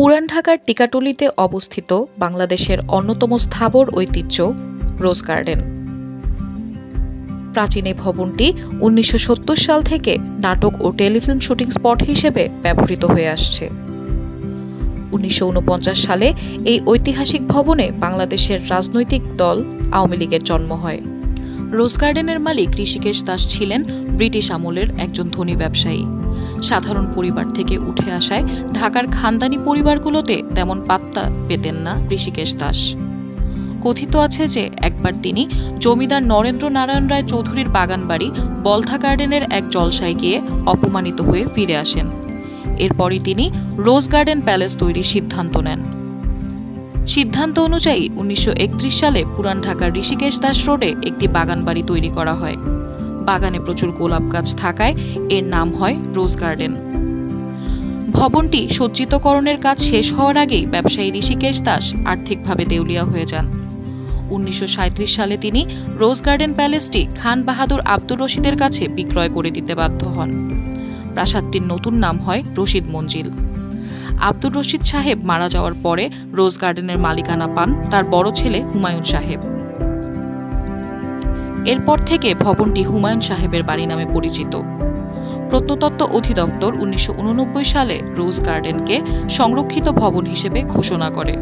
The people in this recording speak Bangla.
পুরান ঢাকার টিকাটুলিতে অবস্থিত বাংলাদেশের অন্যতম স্থাবর ঐতিহ্য রোজ গার্ডেন। প্রাচীন এই ভবনটি ১৯৭০ সাল থেকে নাটক ও টেলিফিল্ম শুটিং স্পট হিসেবে ব্যবহৃত হয়ে আসছে। ১৯৪৯ সালে এই ঐতিহাসিক ভবনে বাংলাদেশের রাজনৈতিক দল আওয়ামী লীগের জন্ম হয়। রোজ গার্ডেনের মালিক ঋষিকেশ দাস ছিলেন ব্রিটিশ আমলের একজন ধনী ব্যবসায়ী। সাধারণ পরিবার থেকে উঠে আসায় ঢাকার খানদানি পরিবারগুলোতে তেমন পাত্তা পেতেন না ঋষিকেশ দাস। কথিত আছে যে একবার তিনি জমিদার নরেন্দ্র নারায়ণ রায় চৌধুরীর বাগানবাড়ি বলথা গার্ডেনের এক জলসায় গিয়ে অপমানিত হয়ে ফিরে আসেন। এরপরই তিনি রোজ গার্ডেন প্যালেস তৈরির সিদ্ধান্ত নেন। সিদ্ধান্ত অনুযায়ী ১৯৩১ সালে পুরান ঢাকার ঋষিকেশ দাস রোডে একটি বাগানবাড়ি তৈরি করা হয়। বাগানে প্রচুর গোলাপ গাছ থাকায় এর নাম হয় রোজ গার্ডেন। ভবনটি সজ্জিতকরণের কাজ শেষ হওয়ার আগেই ব্যবসায়ী ঋষিকেশ দাস আর্থিকভাবে দেউলিয়া হয়ে যান। ১৯৩৭ সালে তিনি রোজ গার্ডেন প্যালেসটি খান বাহাদুর আব্দুর রশিদের কাছে বিক্রয় করে দিতে বাধ্য হন। প্রাসাদটির নতুন নাম হয় রশিদ মঞ্জিল। আব্দুর রশিদ সাহেব মারা যাওয়ার পরে রোজ গার্ডেনের মালিকানা পান তার বড় ছেলে হুমায়ুন সাহেব। এরপর থেকে ভবনটি হুমায়ুন সাহেবের বাড়ি নামে পরিচিত। প্রত্নতত্ত্ব অধিদপ্তর ১৯৮৯ সালে রোজ গার্ডেনকে সংরক্ষিত ভবন হিসেবে ঘোষণা করে।